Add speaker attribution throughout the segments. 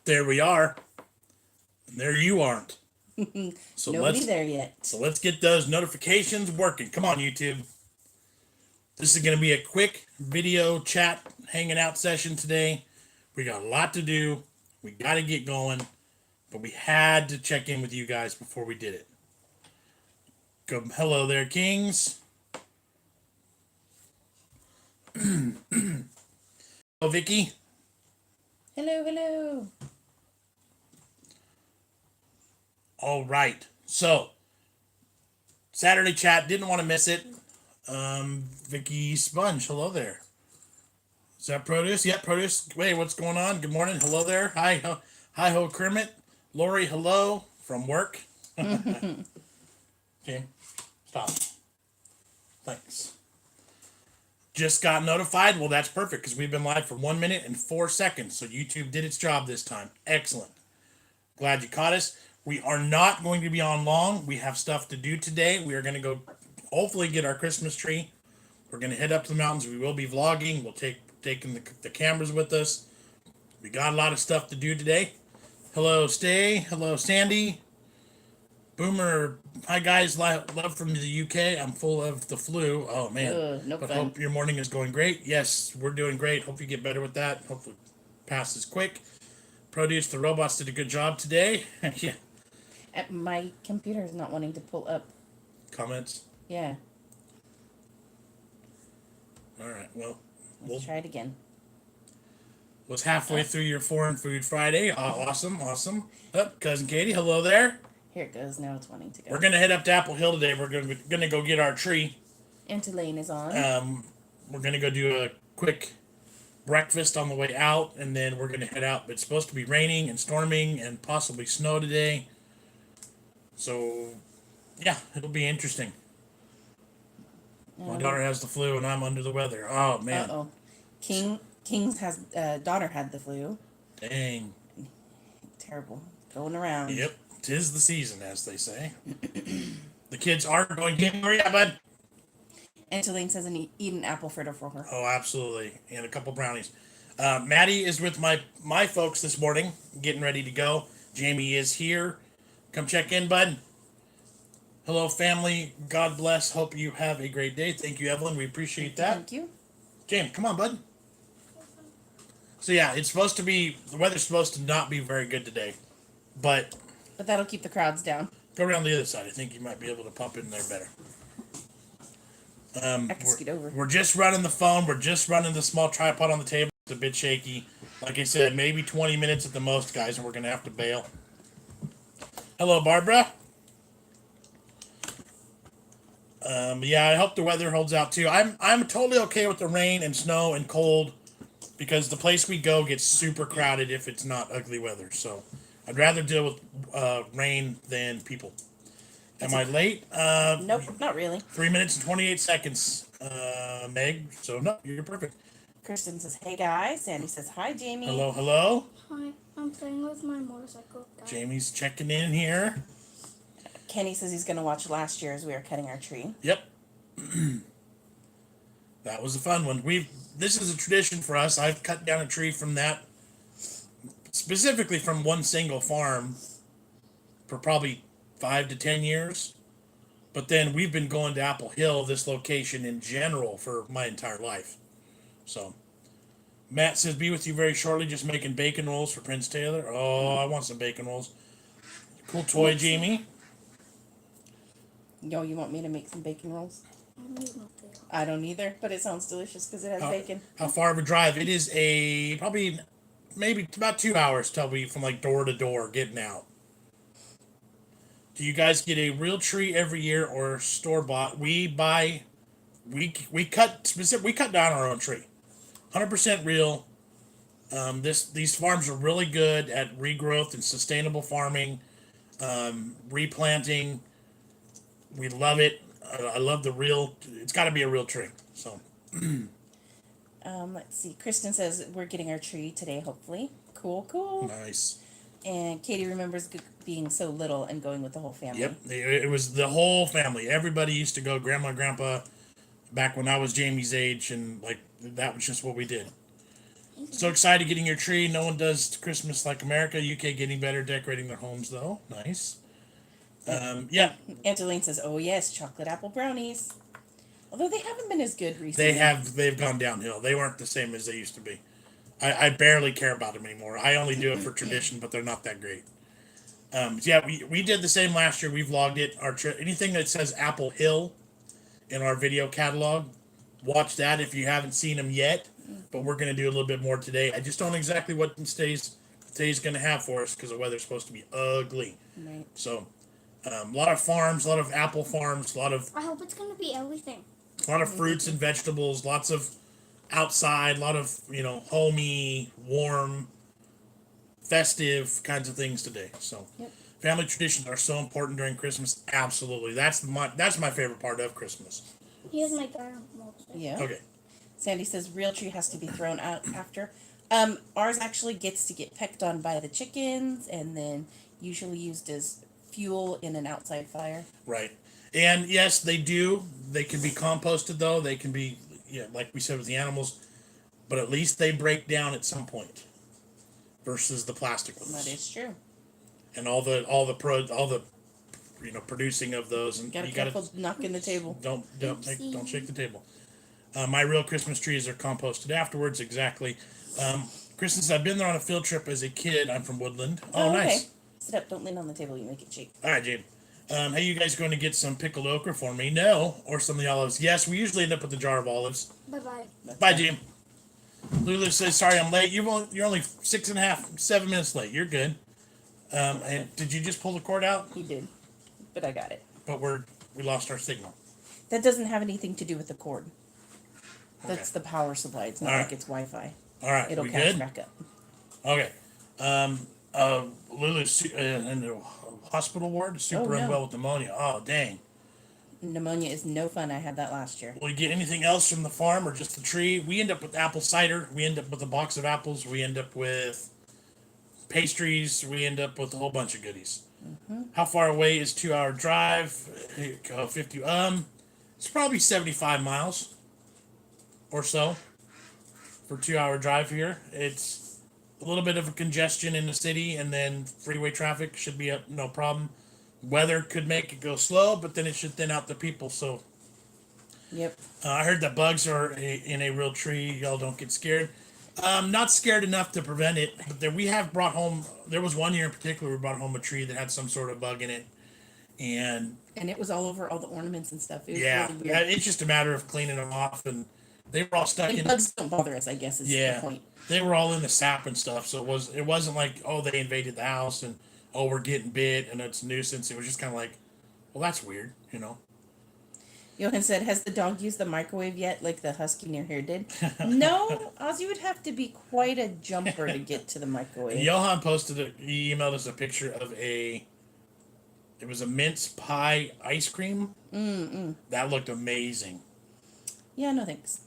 Speaker 1: There we are. And there you aren't. So
Speaker 2: Nobody there yet.
Speaker 1: So let's get those notifications working. Come on, YouTube. This is going to be a quick video chat hanging out session today. We got a lot to do. We got to get going. But we had to check in with you guys before we did it. Hello there, Kings. Hello, Vicky.
Speaker 2: Hello, hello.
Speaker 1: All right. So, Saturday chat, didn't want to miss it. Vicky Sponge, hello there. Is that Produce? Yeah, Produce. Wait, what's going on? Good morning. Hello there. Hi ho, Kermit. Lori, hello from work. Okay, stop. Thanks. Just got notified. Well, that's perfect because we've been live for 1 minute and 4 seconds. So YouTube did its job this time. Excellent. Glad you caught us. We are not going to be on long. We have stuff to do today. We are going to go hopefully get our Christmas tree. We're going to head up to the mountains. We will be vlogging. We'll taking the cameras with us. We got a lot of stuff to do today. Hello, Stay. Hello, Sandy. Boomer. Hi, guys. Love from the UK. I'm full of the flu. Oh, man.
Speaker 2: No
Speaker 1: but
Speaker 2: fun.
Speaker 1: Hope your morning is going great. Yes, we're doing great. Hope you get better with that. Hopefully passes quick. Produce, the robots did a good job today. Yeah.
Speaker 2: My computer is not wanting to pull up.
Speaker 1: Comments?
Speaker 2: Yeah.
Speaker 1: All right. Well,
Speaker 2: Let's try it again.
Speaker 1: Was halfway through your Foreign Food Friday. Awesome. Cousin Katie, hello there.
Speaker 2: Here it goes. Now it's wanting to go.
Speaker 1: We're going to head up to Apple Hill today. We're going to go get our tree.
Speaker 2: Antolane is on.
Speaker 1: We're going to go do a quick breakfast on the way out, and then we're going to head out. It's supposed to be raining and storming and possibly snow today. So, yeah, it'll be interesting. My daughter has the flu, and I'm under the weather. Oh, man.
Speaker 2: Uh-oh. King's daughter had the flu.
Speaker 1: Dang.
Speaker 2: Terrible. Going around.
Speaker 1: Yep. 'Tis the season, as they say. The kids are going, where you at, bud?
Speaker 2: Antolane says eat an apple fritter for her.
Speaker 1: Oh, absolutely. And a couple brownies. Maddie is with my folks this morning, getting ready to go. Jamie is here. Come check in, bud. Hello, family. God bless. Hope you have a great day. Thank you, Evelyn. We appreciate that.
Speaker 2: Thank you.
Speaker 1: James, come on, bud. So, yeah, the weather's supposed to not be very good today. But
Speaker 2: that'll keep the crowds down.
Speaker 1: Go around the other side. I think you might be able to pop in there better.
Speaker 2: I can scoot over.
Speaker 1: We're just running the phone. We're just running the small tripod on the table. It's a bit shaky. Like I said, maybe 20 minutes at the most, guys, and we're going to have to bail. Hello, Barbara. Yeah, I hope the weather holds out too. I'm totally okay with the rain and snow and cold because the place we go gets super crowded if it's not ugly weather. So I'd rather deal with rain than people. Am I late?
Speaker 2: Nope, not really.
Speaker 1: 3 minutes and 28 seconds, Meg. So no, you're perfect.
Speaker 2: Kristen says, hey guys. Sandy says, hi, Jamie.
Speaker 1: Hello.
Speaker 3: Hi, I'm playing with my motorcycle guy.
Speaker 1: Jamie's checking in here.
Speaker 2: Kenny says he's going to watch last year as we are cutting our tree.
Speaker 1: Yep. That was a fun one. This is a tradition for us. I've cut down a tree from that, specifically from one single farm, for probably 5 to 10 years. But then we've been going to Apple Hill, this location in general, for my entire life. So, Matt says, be with you very shortly, just making bacon rolls for Prince Taylor. Oh, I want some bacon rolls. Cool toy, Jamie.
Speaker 2: Yo, you want me to make some bacon rolls?
Speaker 3: I
Speaker 2: I don't either, but it sounds delicious because it has bacon.
Speaker 1: How far of a drive? It is maybe about 2 hours till we from like door to door getting out. Do you guys get a real tree every year or store bought? We cut down our own tree, 100% real. These farms are really good at regrowth and sustainable farming, replanting. We love it. I love the real. It's got to be a real tree. So.
Speaker 2: Let's see. Kristen says we're getting our tree today, hopefully. Cool.
Speaker 1: Nice.
Speaker 2: And Katie remembers being so little and going with the whole family.
Speaker 1: Yep, it was the whole family. Everybody used to go. Grandma, Grandpa, back when I was Jamie's age, and like that was just what we did. So excited getting your tree. No one does Christmas like America. UK getting better decorating their homes though. Nice. Yeah,
Speaker 2: Angeline says, "Oh yes, chocolate apple brownies." Although they haven't been as good recently.
Speaker 1: they've gone downhill. They weren't the same as they used to be. I barely care about them anymore. I only do it for tradition, but they're not that great. Yeah, we did the same last year. We vlogged it. Anything that says Apple Hill in our video catalog, watch that if you haven't seen them yet. But we're gonna do a little bit more today. I just don't know exactly what today's gonna have for us because the weather's supposed to be ugly.
Speaker 2: Right.
Speaker 1: So, a lot of farms, a lot of apple farms,
Speaker 3: I hope it's gonna be everything.
Speaker 1: a lot of fruits and vegetables, lots of outside, a lot of homey, warm, festive kinds of things today. So,
Speaker 2: Yep.
Speaker 1: family traditions are so important during Christmas. Absolutely, that's my favorite part of Christmas.
Speaker 3: Here's my diamond mulch.
Speaker 2: Yeah.
Speaker 1: Okay.
Speaker 2: Sandy says real tree has to be thrown out after. Ours actually gets to get pecked on by the chickens and then usually used as fuel in an outside fire.
Speaker 1: Right. And yes, they do. They can be composted though. They can be, like we said with the animals, but at least they break down at some point versus the plastic ones.
Speaker 2: That is true.
Speaker 1: And all the producing of those, and
Speaker 2: Gotta
Speaker 1: you
Speaker 2: careful knocking the table.
Speaker 1: don't shake the table. My real Christmas trees are composted afterwards. Exactly. Kristen said, I've been there on a field trip as a kid. I'm from Woodland. Oh,
Speaker 2: okay.
Speaker 1: nice.
Speaker 2: Sit up. Don't lean on the table. You make it shake.
Speaker 1: All right, Jane. Hey, you guys going to get some pickled okra for me? No. Or some of the olives? Yes, we usually end up with a jar of olives.
Speaker 3: Bye bye.
Speaker 1: Bye, Jim. Lulu says, sorry I'm late. You're only 6.5, 7 minutes late. You're good. And did you just pull the cord out?
Speaker 2: He did, but I got it.
Speaker 1: But we lost our signal.
Speaker 2: That doesn't have anything to do with the cord. That's the power supply. It's not
Speaker 1: All right.
Speaker 2: like it's Wi-Fi.
Speaker 1: All right,
Speaker 2: It'll
Speaker 1: we
Speaker 2: catch
Speaker 1: good?
Speaker 2: back up.
Speaker 1: Okay. Lulu's in the hospital ward, super
Speaker 2: Oh, no.
Speaker 1: unwell with pneumonia. Oh, dang.
Speaker 2: Pneumonia is no fun. I had that last year.
Speaker 1: Will you get anything else from the farm or just the tree? We end up with apple cider. We end up with a box of apples. We end up with pastries. We end up with a whole bunch of goodies.
Speaker 2: Mm-hmm.
Speaker 1: How far away is 2 hour drive? 50. It's probably 75 miles or so for 2 hour drive here. It's a little bit of a congestion in the city, and then freeway traffic should be up, no problem. Weather could make it go slow, but then it should thin out the people. So
Speaker 2: Yep.
Speaker 1: I heard that bugs are in a real tree. Y'all don't get scared. Not scared enough to prevent it. But we have brought home. There was one year in particular we brought home a tree that had some sort of bug in it, and
Speaker 2: And it was all over all the ornaments and stuff. It was
Speaker 1: yeah,
Speaker 2: really weird.
Speaker 1: it's just a matter of cleaning them off, and they were all stuck
Speaker 2: And
Speaker 1: in.
Speaker 2: bugs don't bother us, I guess, is
Speaker 1: Yeah.
Speaker 2: the point.
Speaker 1: They were all in the sap and stuff, so it wasn't like, oh, they invaded the house and oh, we're getting bit and it's a nuisance. It was just kind of like, well, that's weird,
Speaker 2: Johan said, has the dog used the microwave yet, like the husky near here did? No, Ozzy would have to be quite a jumper to get to the microwave.
Speaker 1: Johan he emailed us a picture of it was a mince pie ice cream. That looked amazing.
Speaker 2: Yeah, no thanks.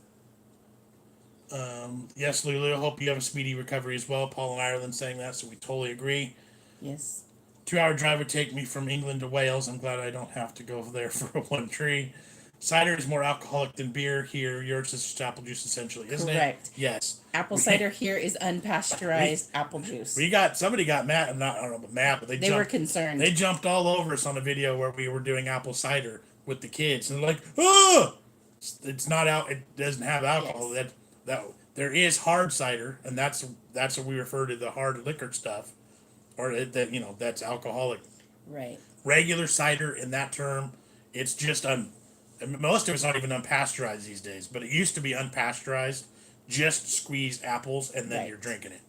Speaker 1: Yes, Lulu, I hope you have a speedy recovery as well. Paul in Ireland saying that, so we totally agree.
Speaker 2: Yes.
Speaker 1: 2 hour drive would take me from England to Wales. I'm glad I don't have to go there for one tree. Cider is more alcoholic than beer here. Yours is just apple juice essentially, isn't
Speaker 2: Correct.
Speaker 1: it? Yes.
Speaker 2: Apple cider here is unpasteurized apple juice.
Speaker 1: Somebody got mad, I don't know about mad, but
Speaker 2: They were concerned.
Speaker 1: They jumped all over us on a video where we were doing apple cider with the kids, and they're like, "Oh, it's not out. It doesn't have alcohol.
Speaker 2: Yes.
Speaker 1: That there is hard cider, and that's what we refer to the hard liquor stuff, or that's alcoholic.
Speaker 2: Right.
Speaker 1: Regular cider in that term, it's just most of it's not even unpasteurized these days, but it used to be unpasteurized, just squeezed apples and then
Speaker 2: Right.
Speaker 1: you're drinking it.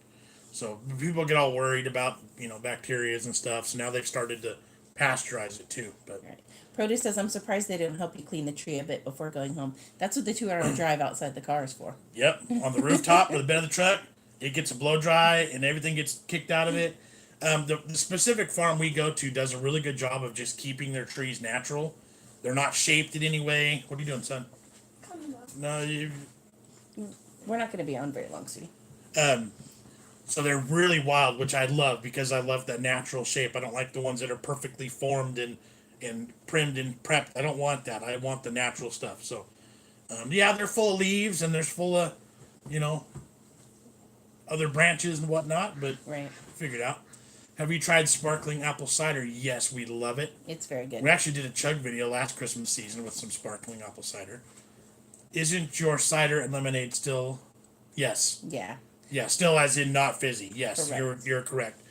Speaker 1: So people get all worried about bacteria and stuff. So now they've started to pasteurize it too. But
Speaker 2: Right. Produce says, I'm surprised they didn't help you clean the tree a bit before going home. That's what the 2 hour drive outside the car is for.
Speaker 1: yep, on the rooftop or the bed of the truck, it gets a blow dry and everything gets kicked out of it. The specific farm we go to does a really good job of just keeping their trees natural. They're not shaped in any way. What are you doing, son?
Speaker 3: Come on.
Speaker 1: No,
Speaker 2: We're not going to be on very long, sweetie.
Speaker 1: so they're really wild, which I love because I love that natural shape. I don't like the ones that are perfectly formed and primmed and prepped. I don't want that. I want the natural stuff. So, yeah, they're full of leaves and there's full of, other branches and whatnot, but
Speaker 2: Right.
Speaker 1: figured out. Have you tried sparkling apple cider? Yes, we love it.
Speaker 2: It's very good.
Speaker 1: We actually did a chug video last Christmas season with some sparkling apple cider. Isn't your cider and lemonade still? Yes.
Speaker 2: Yeah.
Speaker 1: Yeah, still as in not fizzy. Yes,
Speaker 2: Correct.
Speaker 1: you're correct.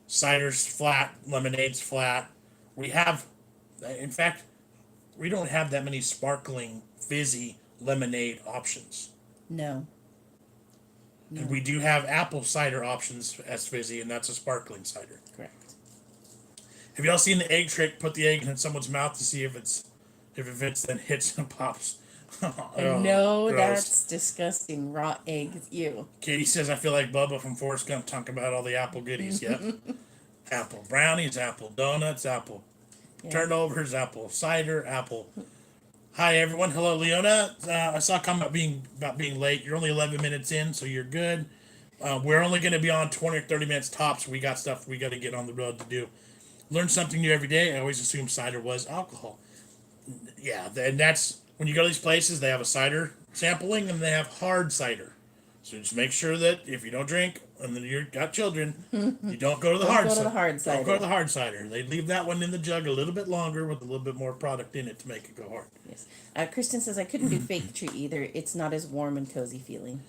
Speaker 1: Cider's flat, lemonade's flat. We have, in fact, we don't have that many sparkling fizzy lemonade options.
Speaker 2: No.
Speaker 1: And we do have apple cider options as fizzy, and that's a sparkling cider.
Speaker 2: Correct.
Speaker 1: Have y'all seen the egg trick? Put the egg in someone's mouth to see if it fits, then hits and pops. Oh,
Speaker 2: No,
Speaker 1: gross.
Speaker 2: that's disgusting. Raw eggs. Ew.
Speaker 1: Katie says I feel like Bubba from Forrest Gump talking about all the apple goodies. Yep. Apple brownies, apple donuts, apple turnovers, apple cider, apple. Hi everyone. Hello Leona. I saw a comment about being late. You're only 11 minutes in, so you're good. We're only going to be on 20 or 30 minutes tops. We got stuff we got to get on the road to do. Learn something new every day. I always assumed cider was alcohol. Yeah, and that's when you go to these places. They have a cider sampling and they have hard cider. So just make sure that if you don't drink and then you've got children, you don't go to the hard
Speaker 2: Go to
Speaker 1: cider.
Speaker 2: the hard cider.
Speaker 1: Don't go to the hard cider. They leave that one in the jug a little bit longer with a little bit more product in it to make it go hard.
Speaker 2: Yes. Kristen says I couldn't do fake tree either. It's not as warm and cozy feeling.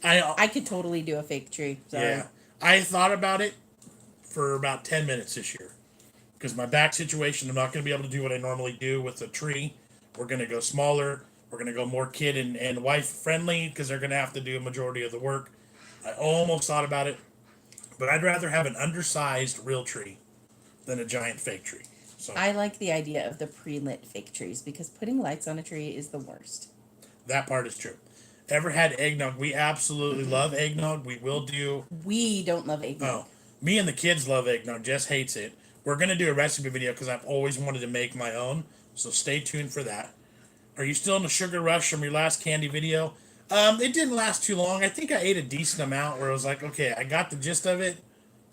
Speaker 1: I
Speaker 2: I could totally do a fake tree. Sorry.
Speaker 1: Yeah, I thought about it for about 10 minutes this year because my back situation. I'm not going to be able to do what I normally do with a tree. We're going to go smaller. We're going to go more kid and wife friendly because they're going to have to do a majority of the work. I almost thought about it, but I'd rather have an undersized real tree than a giant fake tree. So
Speaker 2: I like the idea of the pre-lit fake trees because putting lights on a tree is the worst.
Speaker 1: that part is true. Ever had eggnog? We absolutely love eggnog. We will do.
Speaker 2: We don't love eggnog.
Speaker 1: Oh, me and the kids love eggnog. Jess hates it. We're going to do a recipe video because I've always wanted to make my own. So stay tuned for that. Are you still in the sugar rush from your last candy video? It didn't last too long. I think I ate a decent amount where I was like, okay, I got the gist of it,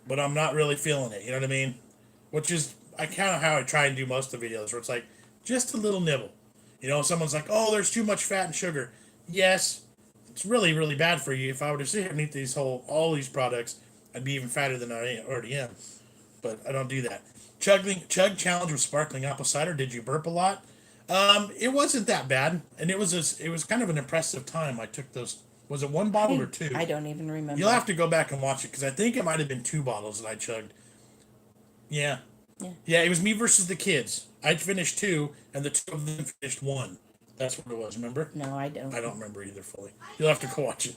Speaker 1: but I'm not really feeling it. You know what I mean? Which is kind of how I try and do most of the videos where it's like, just a little nibble. You know, someone's like, oh, there's too much fat and sugar. Yes, it's really, really bad for you. If I were to sit here and eat all these products, I'd be even fatter than I already am. But I don't do that. Chug challenge with sparkling apple cider. Did you burp a lot? It wasn't that bad, and it was kind of an impressive time. I took those. Was it one bottle or two?
Speaker 2: I don't even remember.
Speaker 1: You'll have to go back and watch it because I think it might have been 2 bottles that I chugged. Yeah. Yeah, it was me versus the kids. I finished 2, and the 2 of them finished 1. That's what it was. Remember?
Speaker 2: No, I don't.
Speaker 1: I don't remember either fully. You'll have to go watch it.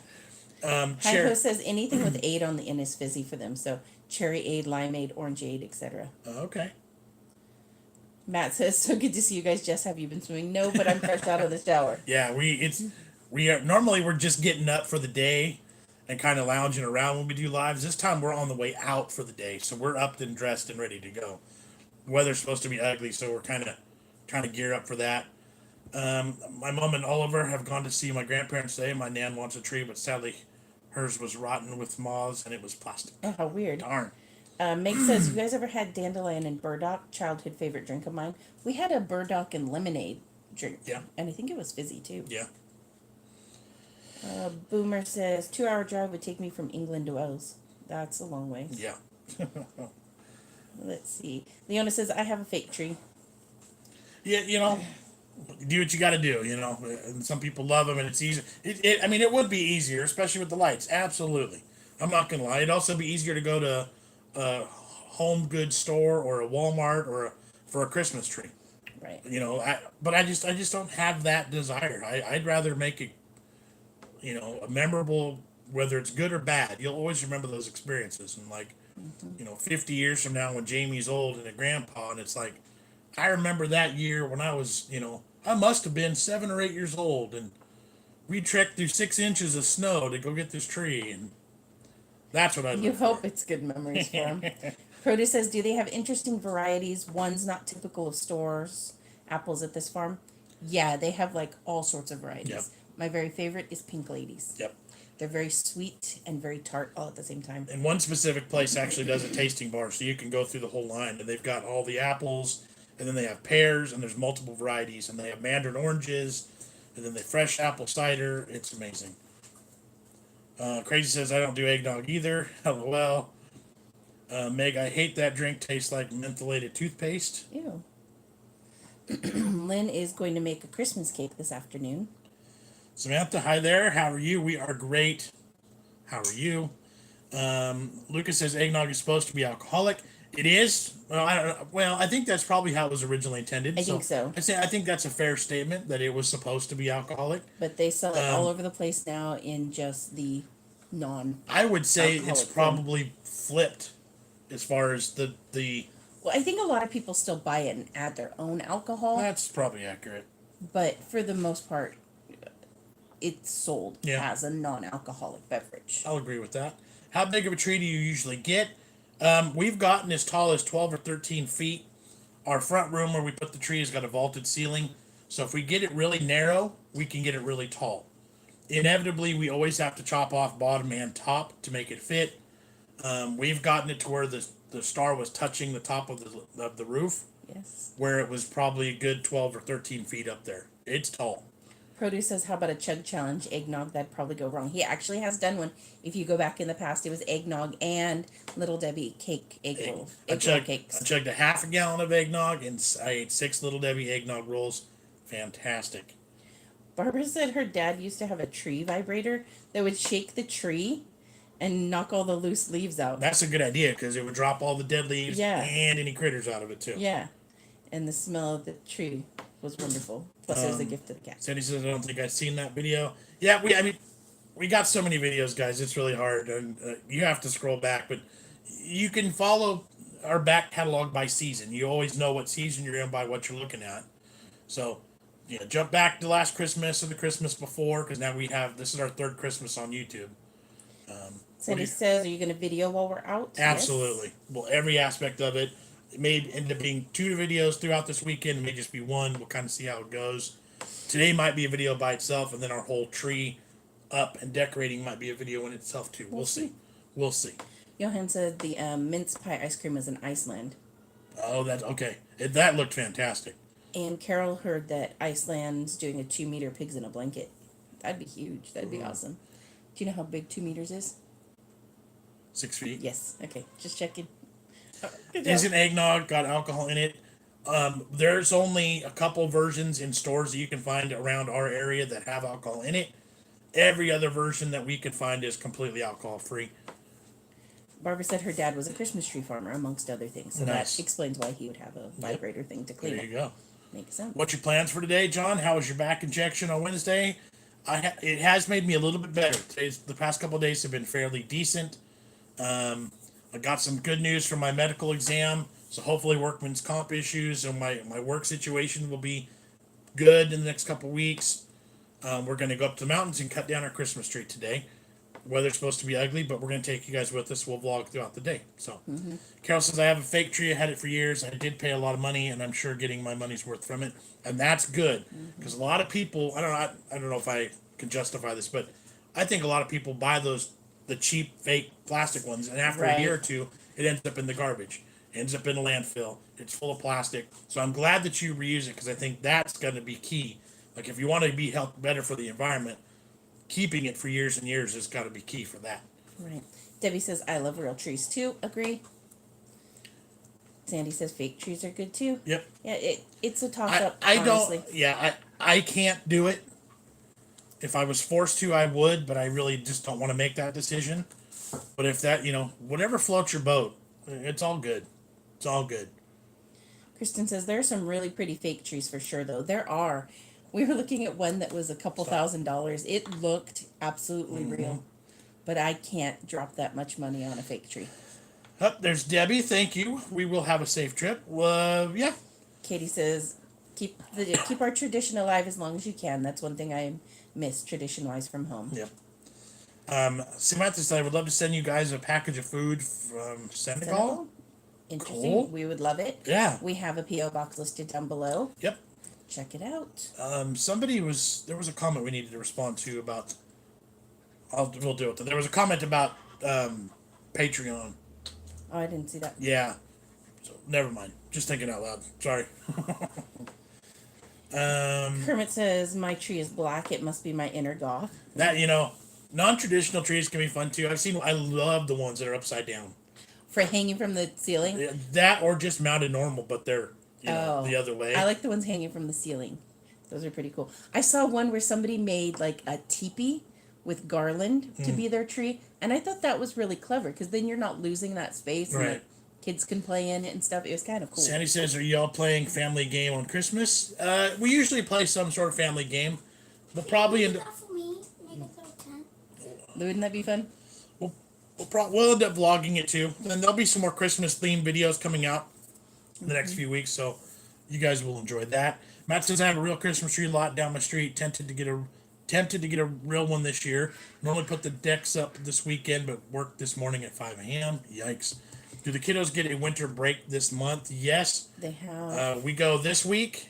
Speaker 2: Hypo says anything with aid on the end is fizzy for them. So cherry aid, limeade, orangeade, etc.
Speaker 1: Okay.
Speaker 2: Matt says, so good to see you guys. Jess, have you been swimming? No, but I'm fresh out of the shower.
Speaker 1: Yeah, we're just getting up for the day and kind of lounging around when we do lives. This time we're on the way out for the day, so we're up and dressed and ready to go. The weather's supposed to be ugly, so we're kind of trying to gear up for that. My mom and Oliver have gone to see my grandparents today. My nan wants a tree, but sadly hers was rotten with moths and it was plastic.
Speaker 2: Oh, how weird.
Speaker 1: Darn.
Speaker 2: Meg says, you guys ever had dandelion and burdock? Childhood favorite drink of mine. We had a burdock and lemonade drink.
Speaker 1: Yeah.
Speaker 2: And I think it was fizzy too.
Speaker 1: Yeah.
Speaker 2: Boomer says, 2-hour drive would take me from England to Wales. That's a long way.
Speaker 1: Yeah.
Speaker 2: Let's see. Leona says, I have a fake tree.
Speaker 1: Yeah, you know, do what you got to do, you know. And some people love them, and it's easy. I mean, it would be easier, especially with the lights. Absolutely. I'm not going to lie. It'd also be easier to go to a home goods store or a Walmart or for a Christmas tree.
Speaker 2: Right.
Speaker 1: You know, but I just don't have that desire. I'd rather make it, you know, a memorable, whether it's good or bad. You'll always remember those experiences. And like, you know, 50 years from now when Jamie's old and a grandpa, and it's like, I remember that year when I was, you know, I must have been 7 or 8 years old, and we trekked through 6 inches of snow to go get this tree, and that's what I
Speaker 2: You
Speaker 1: look
Speaker 2: hope
Speaker 1: for.
Speaker 2: it's good memories for them. Produce says, do they have interesting varieties, ones not typical of stores, apples at this farm? Yeah, they have like all sorts of varieties.
Speaker 1: Yep.
Speaker 2: My very favorite is Pink Ladies.
Speaker 1: Yep.
Speaker 2: They're very sweet and very tart all at the same time.
Speaker 1: And one specific place actually does a tasting bar, so you can go through the whole line, and they've got all the apples, and then they have pears, and there's multiple varieties, and they have mandarin oranges, and then they fresh apple cider. It's amazing. Crazy says, I don't do eggnog either. LOL. Meg, I hate that drink. Tastes like mentholated toothpaste.
Speaker 2: Ew. Lynn is going to make a Christmas cake this afternoon.
Speaker 1: Samantha, hi there. How are you? We are great. How are you? Lucas says eggnog is supposed to be alcoholic. It is. Well, I don't know. Well, I think that's probably how it was originally intended.
Speaker 2: I think so.
Speaker 1: I think that's a fair statement that it was supposed to be alcoholic.
Speaker 2: But they sell it all over the place now in just the non.
Speaker 1: I would say it's
Speaker 2: Alcoholic
Speaker 1: probably flipped as far as the.
Speaker 2: Well, I think a lot of people still buy it and add their own alcohol,
Speaker 1: That's probably accurate.
Speaker 2: but for the most part, it's sold
Speaker 1: Yeah.
Speaker 2: as a non-alcoholic beverage.
Speaker 1: I'll agree with that. How big of a tree do you usually get? We've gotten as tall as 12 or 13 feet. Our front room where we put the tree has got a vaulted ceiling. So if we get it really narrow, we can get it really tall. Inevitably, we always have to chop off bottom and top to make it fit. We've gotten it to where the star was touching the top of the roof,
Speaker 2: Yes.
Speaker 1: where it was probably a good 12 or 13 feet up there. It's tall.
Speaker 2: Produce says, how about a chug challenge eggnog? That'd probably go wrong. He actually has done one. If you go back in the past, it was eggnog and Little Debbie cake egg roll cakes.
Speaker 1: I chugged a half a gallon of eggnog and I ate 6 Little Debbie eggnog rolls. Fantastic.
Speaker 2: Barbara said her dad used to have a tree vibrator that would shake the tree and knock all the loose leaves out.
Speaker 1: That's a good idea because it would drop all the dead leaves
Speaker 2: Yeah.
Speaker 1: and any critters out of it too.
Speaker 2: Yeah. And the smell of the tree was wonderful. Plus, it was a gift to the cat.
Speaker 1: Sandy says, I don't think I've seen that video. Yeah, we got so many videos, guys. It's really hard. And you have to scroll back, but you can follow our back catalog by season. You always know what season you're in by what you're looking at. So, jump back to last Christmas or the Christmas before, because now this is our 3rd Christmas on YouTube.
Speaker 2: Sandy says, are you going to video while we're out?
Speaker 1: Absolutely.
Speaker 2: Yes.
Speaker 1: Well, every aspect of it. It may end up being 2 videos throughout this weekend. It may just be 1. We'll kind of see how it goes. Today might be a video by itself, and then our whole tree up and decorating might be a video in itself too. We'll see. We'll see.
Speaker 2: Johan said the mince pie ice cream is in Iceland.
Speaker 1: Oh, that's okay. That looked fantastic.
Speaker 2: And Carol heard that Iceland's doing a 2-meter pigs in a blanket. That'd be huge. That'd be awesome. Do you know how big 2 meters is?
Speaker 1: 6 feet.
Speaker 2: Yes. Okay. Just checking.
Speaker 1: Isn't eggnog got alcohol in it? There's only a couple versions in stores that you can find around our area that have alcohol in it. Every other version that we could find is completely alcohol free.
Speaker 2: Barbara said her dad was a Christmas tree farmer, amongst other things. So
Speaker 1: Nice.
Speaker 2: that explains why he would have a vibrator thing to clean
Speaker 1: There
Speaker 2: it.
Speaker 1: you go.
Speaker 2: Makes sense.
Speaker 1: What's your plans for today, John? How was your back injection on Wednesday? It has made me a little bit better. The past couple of days have been fairly decent. I got some good news from my medical exam, so hopefully workman's comp issues and my work situation will be good in the next couple of weeks. We're going to go up to the mountains and cut down our Christmas tree today. Weather's supposed to be ugly, but we're going to take you guys with us. We'll vlog throughout the day. So, Carol says, I have a fake tree. I had it for years. I did pay a lot of money, and I'm sure getting my money's worth from it. And that's good, because a lot of people, I don't know if I can justify this, but I think a lot of people buy the cheap fake plastic ones, and after a year or two, it ends up in the garbage. It ends up in a landfill. It's full of plastic. So I'm glad that you reuse it, because I think that's going to be key. Like, if you want to be better for the environment, keeping it for years and years has got to be key for that.
Speaker 2: Right. Debbie says, I love real trees too. Agree. Sandy says fake trees are good too.
Speaker 1: Yep.
Speaker 2: Yeah, it's a toss up.
Speaker 1: I
Speaker 2: honestly.
Speaker 1: don't. Yeah, I can't do it. If I was forced to, I would, but I really just don't want to make that decision. But if that, whatever floats your boat, it's all good. It's all good.
Speaker 2: Kristen says there are some really pretty fake trees for sure, though. There are. We were looking at one that was a couple $1,000s. It looked absolutely real, but I can't drop that much money on a fake tree.
Speaker 1: Oh, there's Debbie. Thank you. We will have a safe trip. Yeah.
Speaker 2: Katie says, keep our tradition alive as long as you can. That's one thing I miss tradition-wise from home.
Speaker 1: Yep. Samantha said, I would love to send you guys a package of food from Senegal.
Speaker 2: Interesting.
Speaker 1: Cool.
Speaker 2: We would love it.
Speaker 1: Yeah.
Speaker 2: We have a P.O. Box listed down below.
Speaker 1: Yep.
Speaker 2: Check it out.
Speaker 1: There was a comment we needed to respond to about, we'll do it. There was a comment about Patreon.
Speaker 2: Oh, I didn't see that.
Speaker 1: Yeah. So, never mind. Just thinking out loud. Sorry.
Speaker 2: Kermit says, my tree is black. It must be my inner goth.
Speaker 1: That, Non-traditional trees can be fun too. I love the ones that are upside down.
Speaker 2: For hanging from the ceiling?
Speaker 1: Yeah, that or just mounted normal, but they're, the other way.
Speaker 2: I like the ones hanging from the ceiling. Those are pretty cool. I saw one where somebody made like a teepee with garland to be their tree, and I thought that was really clever because then you're not losing that space, and
Speaker 1: Right.
Speaker 2: the kids can play in it and stuff. It was kind of cool.
Speaker 1: Sandy says, "Are y'all playing family game on Christmas?" We usually play some sort of family game. We'll probably end up,
Speaker 3: For me, make a third tent.
Speaker 2: Wouldn't that be fun?
Speaker 1: we'll end up vlogging it too. Then there'll be some more Christmas themed videos coming out in the next few weeks, so you guys will enjoy that. Matt says, "I have a real Christmas tree lot down my street. Tempted to get a real one this year. Normally put the decks up this weekend, but worked this morning at 5 a.m. Yikes. Do the kiddos get a winter break this month? Yes.
Speaker 2: They have.
Speaker 1: We go this week,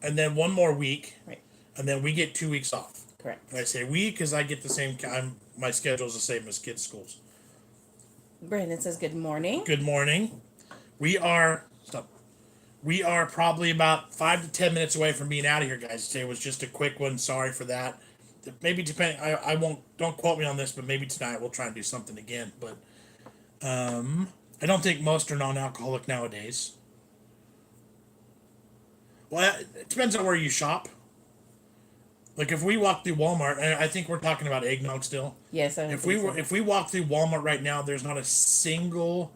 Speaker 1: and then one more week,
Speaker 2: Right.
Speaker 1: and then we get 2 weeks off.
Speaker 2: Correct.
Speaker 1: I say we because I get the same time. My schedule is the same as kids' schools.
Speaker 2: Brandon says, good morning.
Speaker 1: Good morning. We are probably about 5 to 10 minutes away from being out of here, guys. Today was just a quick one. Sorry for that. Maybe depending, I won't. Don't quote me on this, but maybe tonight we'll try and do something again. But I don't think most are non-alcoholic nowadays. Well, it depends on where you shop. Like if we walk through Walmart, and I think we're talking about eggnog still.
Speaker 2: Yes, I
Speaker 1: If
Speaker 2: think so.
Speaker 1: if we walk through Walmart right now, there's not a single,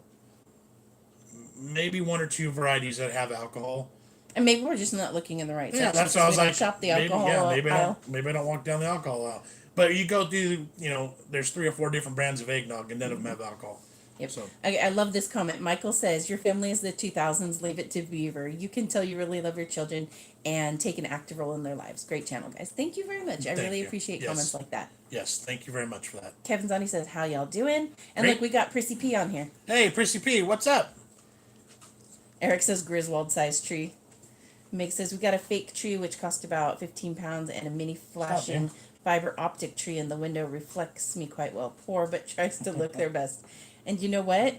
Speaker 1: maybe 1 or 2 varieties that have alcohol.
Speaker 2: And maybe we're just not looking in the right
Speaker 1: Yeah,
Speaker 2: section.
Speaker 1: that's what I was
Speaker 2: We don't
Speaker 1: like.
Speaker 2: Shop the
Speaker 1: maybe,
Speaker 2: alcohol
Speaker 1: yeah,
Speaker 2: aisle.
Speaker 1: maybe I don't walk down the alcohol aisle. But you go through, there's 3 or 4 different brands of eggnog, and none of them have alcohol.
Speaker 2: Yep.
Speaker 1: So
Speaker 2: I love this comment. Michael says, your family is the 2000s. Leave it to Beaver. You can tell you really love your children and take an active role in their lives. Great channel, guys. Thank you very much. I
Speaker 1: Thank
Speaker 2: really
Speaker 1: you.
Speaker 2: appreciate
Speaker 1: Yes.
Speaker 2: comments like that.
Speaker 1: yes, thank you very much for that.
Speaker 2: Kevin Zani says, how y'all doing? And
Speaker 1: Great.
Speaker 2: look, we got Prissy P on here.
Speaker 1: Hey, Prissy P, what's up?
Speaker 2: Eric says, Griswold sized tree. Meg says, we got a fake tree which cost about 15 pounds and a mini flashing fiber optic tree in the window reflects me quite well. Poor, but tries to look their best. And you know what?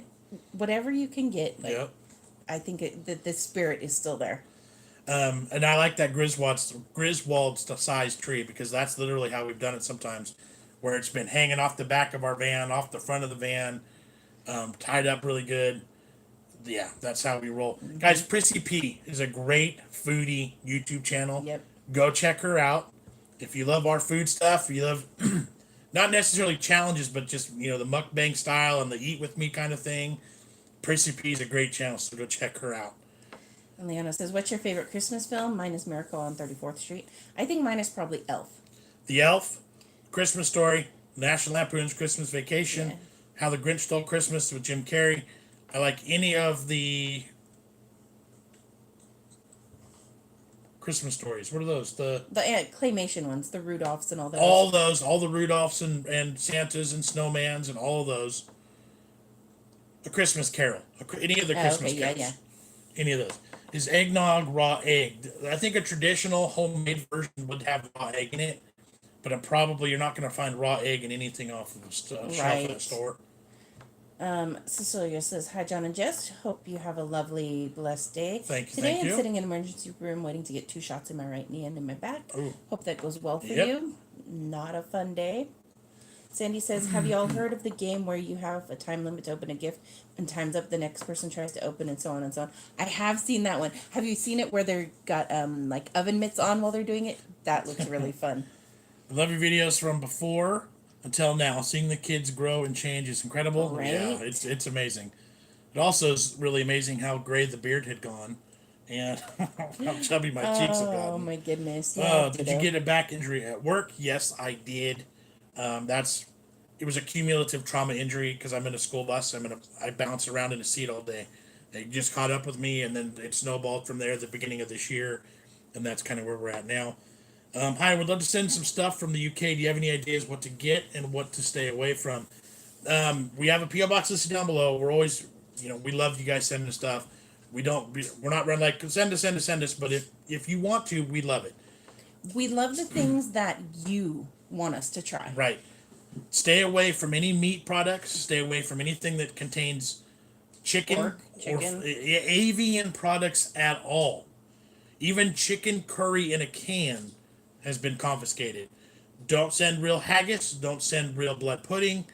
Speaker 2: Whatever you can get, like,
Speaker 1: Yep.
Speaker 2: I think that the spirit is still there.
Speaker 1: And I like that Griswold size tree because that's literally how we've done it sometimes, where it's been hanging off the back of our van, off the front of the van, tied up really good. Yeah, that's how we roll. Guys, Prissy P is a great foodie YouTube channel.
Speaker 2: Yep.
Speaker 1: Go check her out. If you love our food stuff, you love not necessarily challenges, but just, the mukbang style and the eat with me kind of thing. Prissy P is a great channel, so go check her out.
Speaker 2: And Leona says, what's your favorite Christmas film? Mine is Miracle on 34th Street. I think mine is probably Elf.
Speaker 1: The Elf, Christmas Story, National Lampoon's Christmas Vacation,
Speaker 2: Yeah.
Speaker 1: How the Grinch Stole Christmas with Jim Carrey. I like any of the Christmas stories. What are those? The
Speaker 2: claymation ones, the Rudolphs and all those.
Speaker 1: all the Rudolphs and Santas and Snowmans and all of those. A Christmas Carol, any of the Christmas
Speaker 2: okay,
Speaker 1: carols,
Speaker 2: yeah.
Speaker 1: any of those. Is eggnog raw egg? I think a traditional homemade version would have raw egg in it, but you're not going to find raw egg in anything off of the shelf in a store.
Speaker 2: Cecilia says, hi, Jon and Jess. Hope you have a lovely, blessed day.
Speaker 1: Thank you.
Speaker 2: Today I'm sitting in an emergency room waiting to get 2 shots in my right knee and in my back.
Speaker 1: Ooh.
Speaker 2: Hope that goes well for
Speaker 1: Yep.
Speaker 2: you. Not a fun day. Sandy says, have you all heard of the game where you have a time limit to open a gift and time's up, the next person tries to open and so on and so on? I have seen that one. Have you seen it where they've got like oven mitts on while they're doing it? That looks really fun.
Speaker 1: I love your videos from before until now. Seeing the kids grow and change is incredible.
Speaker 2: Right?
Speaker 1: Yeah, it's amazing. It also is really amazing how gray the beard had gone and how chubby my cheeks have gotten.
Speaker 2: Oh my goodness. Yeah,
Speaker 1: Did you get a back injury at work? Yes, I did. It was a cumulative trauma injury because I'm in a school bus. I bounce around in a seat all day. They just caught up with me, and then it snowballed from there at the beginning of this year, and that's kind of where we're at now. Hi, I would love to send some stuff from the UK. Do you have any ideas what to get and what to stay away from? We have a P.O.Box listed down below. We're always, we love you guys sending us stuff. We're not running like send us, but if you want to, we love it.
Speaker 2: We love the things that you want us to try.
Speaker 1: Right. Stay away from any meat products. Stay away from anything that contains chicken
Speaker 2: Pork,
Speaker 1: or
Speaker 2: chicken.
Speaker 1: avian products at all. Even chicken curry in a can has been confiscated. Don't send real haggis. Don't send real blood pudding.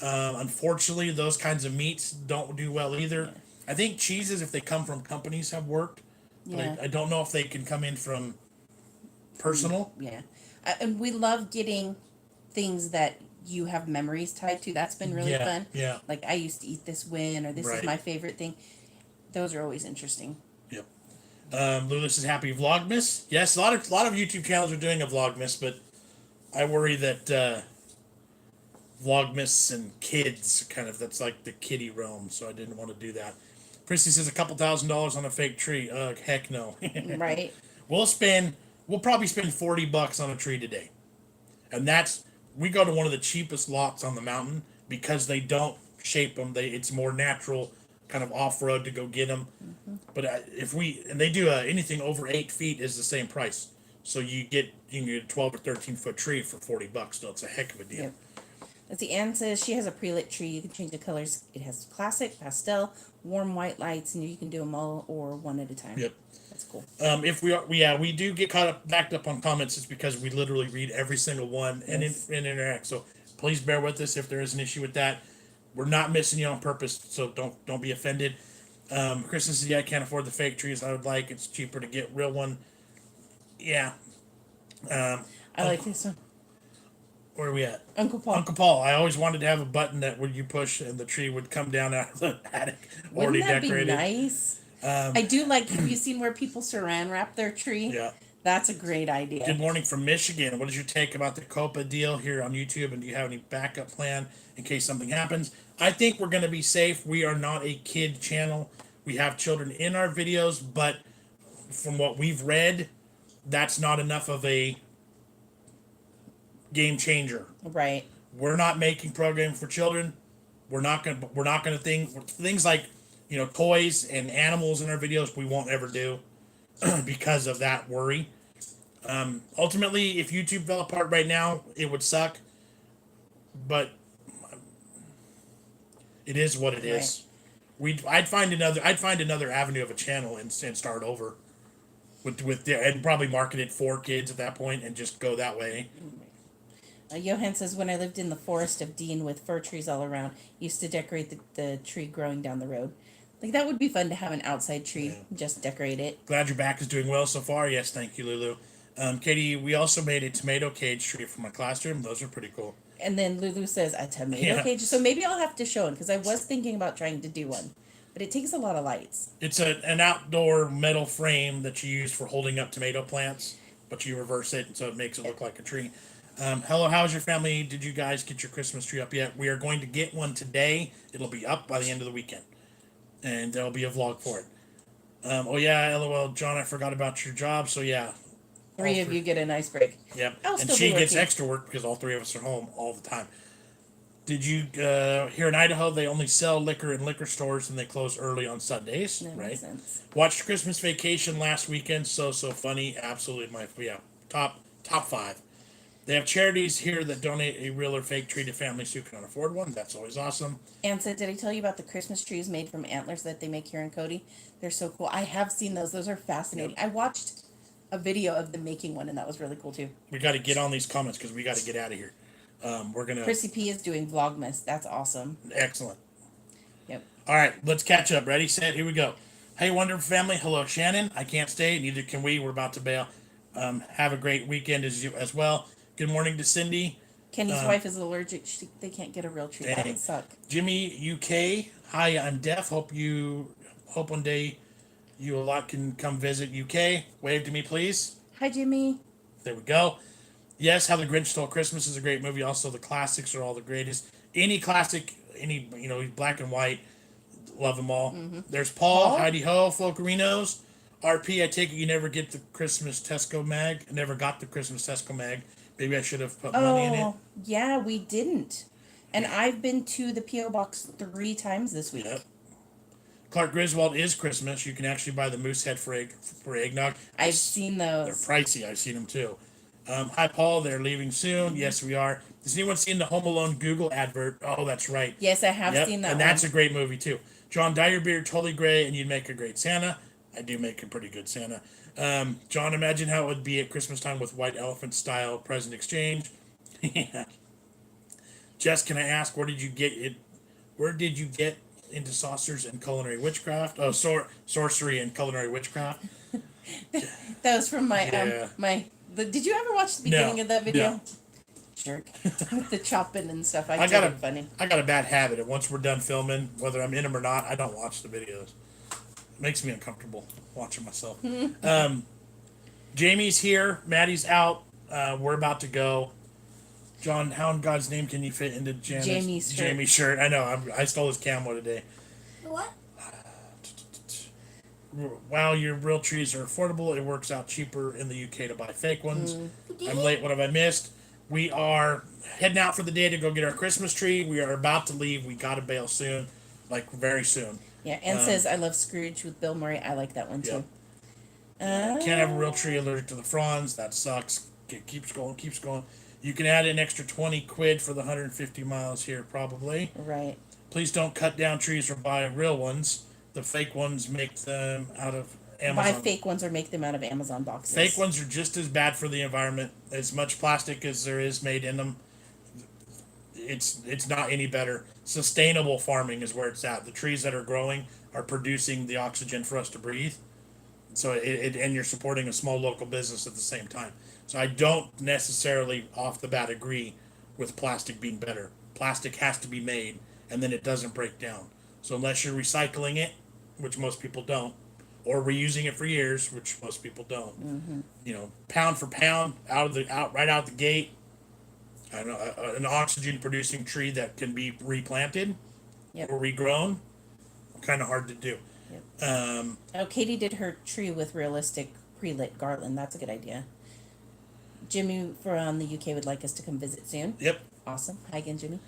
Speaker 1: Unfortunately, those kinds of meats don't do well either.
Speaker 2: Yeah.
Speaker 1: I think cheeses, if they come from companies, have worked. But
Speaker 2: Yeah.
Speaker 1: I don't know if they can come in from personal.
Speaker 2: Yeah. And we love getting things that you have memories tied to. That's been really
Speaker 1: Yeah,
Speaker 2: fun.
Speaker 1: yeah.
Speaker 2: Like, I used to eat this when, or this is
Speaker 1: Right.
Speaker 2: my favorite thing. Those are always interesting.
Speaker 1: Yep. Lulu says happy Vlogmas. Yes, a lot of YouTube channels are doing a Vlogmas, but I worry that Vlogmas and kids that's like the kiddie realm, so I didn't want to do that. Christy says a couple $1,000s on a fake tree. Heck no.
Speaker 2: Right?
Speaker 1: We'll probably spend $40 on a tree today, and we go to one of the cheapest lots on the mountain because they don't shape them. It's more natural, kind of off road to go get them.
Speaker 2: Mm-hmm.
Speaker 1: But and they do anything over 8 feet is the same price. So you can get a 12 or 13 foot tree for $40. So it's a heck of a deal.
Speaker 2: Yep. Let's see, Anne says she has a pre-lit tree. You can change the colors. It has classic, pastel, warm white lights, and you can do them all or one at a time.
Speaker 1: Yep.
Speaker 2: That's cool.
Speaker 1: If we do get backed up on comments, it's because we literally read every single one and interact. So please bear with us if there is an issue with that. We're not missing you on purpose, so don't be offended. Kristen says, "Yeah, I can't afford the fake trees. I would like. It's cheaper to get real one." Yeah.
Speaker 2: I like this one.
Speaker 1: Where are we at?
Speaker 2: Uncle Paul.
Speaker 1: Uncle Paul. I always wanted to have a button that when you push and the tree would come down out of the attic, already
Speaker 2: Wouldn't that
Speaker 1: decorated.
Speaker 2: be nice? I do like. Have you seen where people saran wrap their tree?
Speaker 1: Yeah.
Speaker 2: That's a great idea.
Speaker 1: Good morning from Michigan. What is your take about the Copa deal here on YouTube, and do you have any backup plan in case something happens? I think we're going to be safe. We are not a kid channel. We have children in our videos, but from what we've read, that's not enough of a game changer.
Speaker 2: Right.
Speaker 1: We're not making programming for children. We're not gonna things like toys and animals in our videos. We won't ever do because of that worry. Ultimately, if YouTube fell apart right now, it would suck. But it is what it is. I'd find another avenue of a channel and start over and probably market it for kids at that point and just go that way.
Speaker 2: Johan says, when I lived in the forest of Dean with fir trees all around, used to decorate the tree growing down the road. Like, that would be fun to have an outside tree, just decorate it.
Speaker 1: Glad your back is doing well so far. Yes, thank you, Lulu. Katie, we also made a tomato cage tree for my classroom. Those are pretty cool.
Speaker 2: And then Lulu says, a tomato cage. So maybe I'll have to show him, because I was thinking about trying to do one. But it takes a lot of lights.
Speaker 1: It's an outdoor metal frame that you use for holding up tomato plants, but you reverse it, and so it makes it look like a tree. Hello, how's your family? Did you guys get your Christmas tree up yet? We are going to get one today. It'll be up by the end of the weekend. And there'll be a vlog for it. Oh yeah, LOL, John, I forgot about your job. So yeah.
Speaker 2: Three of you get a nice break.
Speaker 1: Yep.
Speaker 2: I'll
Speaker 1: And
Speaker 2: still
Speaker 1: she
Speaker 2: be
Speaker 1: gets
Speaker 2: working.
Speaker 1: extra work because all three of us are home all the time. Did you, here in Idaho, they only sell liquor in liquor stores and they close early on Sundays,
Speaker 2: That
Speaker 1: right?
Speaker 2: makes sense.
Speaker 1: Watched Christmas Vacation last weekend. So funny. Absolutely top 5. They have charities here that donate a real or fake tree to families who cannot afford one. That's always awesome.
Speaker 2: Anne said, did I tell you about the Christmas trees made from antlers that they make here in Cody? They're so cool. I have seen those. Those are fascinating. I watched a video of them making one, and that was really cool, too.
Speaker 1: We got to get on these comments because we got to get out of here. We're going to...
Speaker 2: Chrissy P is doing Vlogmas. That's awesome.
Speaker 1: Excellent.
Speaker 2: Yep.
Speaker 1: All right, let's catch up. Ready, set, here we go. Hey, wonderful family. Hello, Shannon. I can't stay. Neither can we. We're about to bail. Have a great weekend as well. Good morning to Cindy.
Speaker 2: Kenny's wife is allergic. They can't get a real tree. That
Speaker 1: Dang.
Speaker 2: would suck.
Speaker 1: Jimmy UK. Hi, I'm deaf. Hope one day you a lot can come visit UK. Wave to me, please.
Speaker 2: Hi, Jimmy.
Speaker 1: There we go. Yes, How the Grinch Stole Christmas is a great movie. Also, the classics are all the greatest. Any classic, black and white, love them all.
Speaker 2: Mm-hmm.
Speaker 1: There's Paul.
Speaker 2: Paul?
Speaker 1: Heidi Ho, Folkerinos. RP, I take it you never get the Christmas Tesco mag. I never got the Christmas Tesco mag. Maybe I should have put money in it.
Speaker 2: Oh, yeah, we didn't. And I've been to the P.O.Box 3 times this week.
Speaker 1: Yep. Clark Griswold is Christmas. You can actually buy the moose head for eggnog.
Speaker 2: I've seen
Speaker 1: They're
Speaker 2: those.
Speaker 1: pricey. I've seen them too. Hi, Paul. They're leaving soon. Yes, we are. Has anyone seen the Home Alone Google advert? Oh, that's right.
Speaker 2: Yes, I have
Speaker 1: Yep.
Speaker 2: seen that
Speaker 1: and
Speaker 2: one.
Speaker 1: that's a great movie too. John, dye your beard totally gray, and you'd make a great Santa. I do make a pretty good Santa. John, imagine how it would be at Christmas time with white elephant style present exchange. Yeah. Jess, can I ask, where did you get it? Where did you get into saucers and culinary witchcraft? Oh, sorcery and culinary witchcraft.
Speaker 2: That was from my
Speaker 1: Yeah.
Speaker 2: did you ever watch the beginning of that video?
Speaker 1: No.
Speaker 2: Jerk. With the chopping and stuff. I
Speaker 1: got
Speaker 2: find it funny.
Speaker 1: I got a bad habit. And once we're done filming, whether I'm in them or not, I don't watch the videos. It makes me uncomfortable watching myself. Jamie's here. Maddie's out. We're about to go. John, how in God's name can you fit into
Speaker 2: Jamie's
Speaker 1: shirt? I know. I stole his camo today.
Speaker 3: What?
Speaker 1: Wow, your real trees are affordable. It works out cheaper in the UK to buy fake ones.
Speaker 3: Did
Speaker 1: I'm
Speaker 3: it?
Speaker 1: late. What have I missed? We are heading out for the day to go get our Christmas tree. We are about to leave. We got to bail soon, like very soon.
Speaker 2: Yeah, Ann says I love Scrooge with Bill Murray. I like that one too.
Speaker 1: Can't have a real tree allergic to the fronds. That sucks. It keeps going. You can add an extra 20 quid for the 150 miles here, probably.
Speaker 2: Right.
Speaker 1: Please don't cut down trees or buy real ones. The fake ones make them out of Amazon.
Speaker 2: Buy fake ones or make them out of Amazon boxes.
Speaker 1: Fake ones are just as bad for the environment. As much plastic as there is made in them, it's not any better. Sustainable farming is where it's at. The trees that are growing are producing the oxygen for us to breathe. So and you're supporting a small local business at the same time. So I don't necessarily off the bat agree with plastic being better. Plastic has to be made and then it doesn't break down. So unless you're recycling it, which most people don't, or reusing it for years, which most people don't, pound for pound, right out the gate, I know an oxygen producing tree that can be replanted or regrown, kind of hard to do.
Speaker 2: Yep. Katie did her tree with realistic pre-lit garland. That's a good idea. Jimmy from the UK would like us to come visit soon.
Speaker 1: Yep.
Speaker 2: Awesome. Hi again, Jimmy.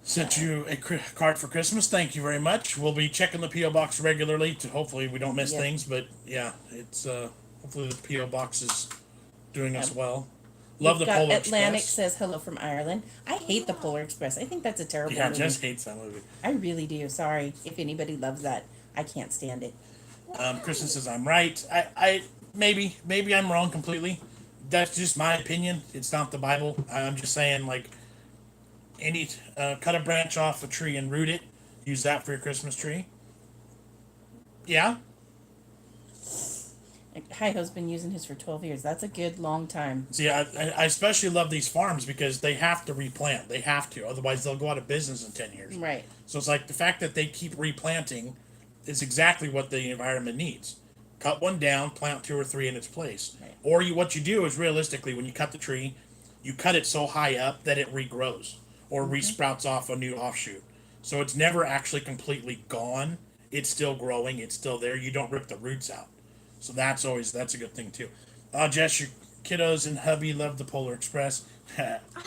Speaker 1: Sent you a card for Christmas. Thank you very much. We'll be checking the P.O. Box regularly to hopefully we don't miss things. But yeah, it's hopefully the P.O. Box is doing us well. Love the Polar
Speaker 2: Atlantic
Speaker 1: Express.
Speaker 2: says hello from Ireland. I hate the Polar Express. I think that's a terrible movie.
Speaker 1: Jess hates that movie.
Speaker 2: I really do. Sorry if anybody loves that. I can't stand it.
Speaker 1: Kristen says I'm right. I maybe I'm wrong completely. That's just my opinion. It's not the Bible. I'm just saying, like, any cut a branch off a tree and root it. Use that for your Christmas tree. Yeah.
Speaker 2: Hi-Ho's been using his for 12 years. That's a good long time.
Speaker 1: See, I especially love these farms because they have to replant. They have to. Otherwise, they'll go out of business in 10 years.
Speaker 2: Right.
Speaker 1: So it's like the fact that they keep replanting is exactly what the environment needs. Cut one down, plant 2 or 3 in its place.
Speaker 2: Right.
Speaker 1: Or what you do is realistically, when you cut the tree, you cut it so high up that it regrows or resprouts off a new offshoot. So it's never actually completely gone. It's still growing. It's still there. You don't rip the roots out. So that's a good thing too. Jess, your kiddos and hubby love the Polar Express.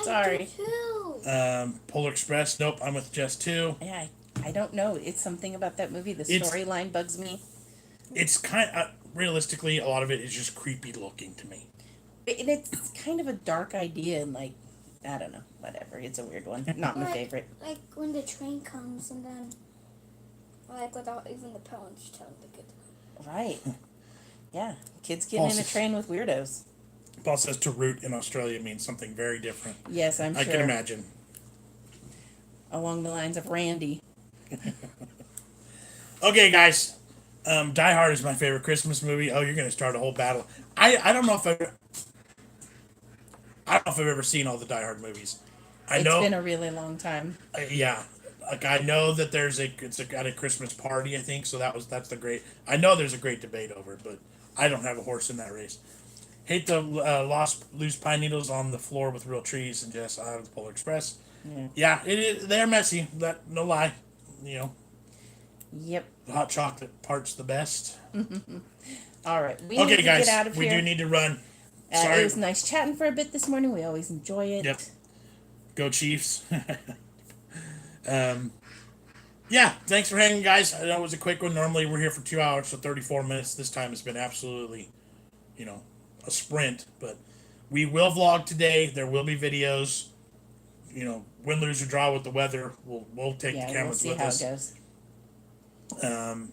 Speaker 2: Sorry.
Speaker 3: I do too.
Speaker 1: Polar Express. Nope, I'm with Jess too.
Speaker 2: Yeah, I don't know. It's something about that movie. The storyline bugs me.
Speaker 1: It's kind of, realistically, a lot of it is just creepy looking to me.
Speaker 2: And it's kind of a dark idea and like, I don't know, whatever. It's a weird one. Not my favorite.
Speaker 3: Like when the train comes and then, like without even the parents telling the kids.
Speaker 2: Right. Yeah. Kids getting in a train with weirdos.
Speaker 1: Paul says to root in Australia means something very different.
Speaker 2: Yes, I'm sure.
Speaker 1: I can imagine.
Speaker 2: Along the lines of Randy.
Speaker 1: Okay, guys. Die Hard is my favorite Christmas movie. Oh, you're going to start a whole battle. I don't know if I've ever seen all the Die Hard movies.
Speaker 2: It's been a really long time.
Speaker 1: Yeah. Like, I know that it's at a Christmas party, I think, so that's the great. I know there's a great debate over it, but I don't have a horse in that race. Hate the loose pine needles on the floor with real trees, and Jess, I have the Polar Express. Yeah, they're messy. No lie. You know.
Speaker 2: Yep.
Speaker 1: The hot chocolate part's the best.
Speaker 2: All right. We need to
Speaker 1: guys,
Speaker 2: get out of here.
Speaker 1: we do need to run. Sorry.
Speaker 2: It was nice chatting for a bit this morning. We always enjoy it.
Speaker 1: Yep. Go Chiefs. Yeah, thanks for hanging, guys. I know it was a quick one. Normally we're here for 2 hours, so 34 minutes. This time it's been absolutely, a sprint. But we will vlog today. There will be videos. Win, lose, or draw with the weather. We'll take the cameras with us.
Speaker 2: We'll see how it goes.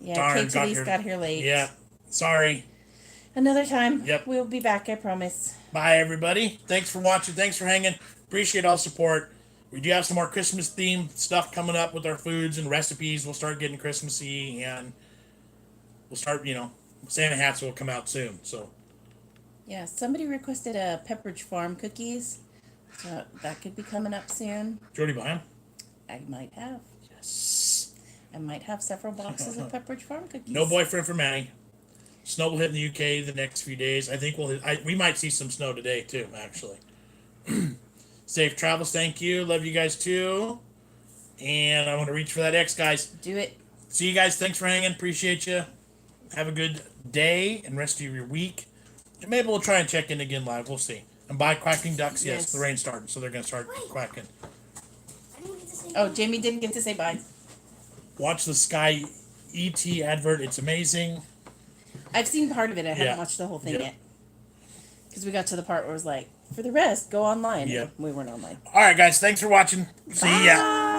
Speaker 2: Yeah,
Speaker 1: Darn,
Speaker 2: Kate Elise got here late.
Speaker 1: Yeah. Sorry.
Speaker 2: Another time.
Speaker 1: Yep.
Speaker 2: We'll be back, I promise.
Speaker 1: Bye, everybody. Thanks for watching. Thanks for hanging. Appreciate all the support. We do have some more Christmas themed stuff coming up with our foods and recipes. We'll start getting Christmassy, and we'll start, Santa hats will come out soon. So
Speaker 2: Yeah, somebody requested Pepperidge Farm cookies. So that could be coming up soon.
Speaker 1: did you already buy them?
Speaker 2: I might have.
Speaker 1: Yes.
Speaker 2: I might have several boxes of Pepperidge Farm cookies.
Speaker 1: No boyfriend for Manny. Snow will hit in the UK the next few days. I think we might see some snow today too, actually. Safe travels, thank you. Love you guys too. And I want to reach for that X, guys.
Speaker 2: Do it.
Speaker 1: See you guys. Thanks for hanging. Appreciate you. Have a good day and rest of your week. And maybe we'll try and check in again live. We'll see. And buy quacking ducks. Yes, the rain's starting, so they're going to start quacking.
Speaker 3: I didn't get to say
Speaker 2: Oh, Jamie didn't get to say bye.
Speaker 1: Watch the Sky ET advert. It's amazing.
Speaker 2: I've seen part of it. I haven't
Speaker 1: Yeah.
Speaker 2: watched the whole thing
Speaker 1: Yeah.
Speaker 2: yet. Because we got to the part where it was like, for the rest, go online.
Speaker 1: Yeah.
Speaker 2: And we weren't online.
Speaker 1: All right, guys. Thanks for watching. See ya.
Speaker 2: Bye.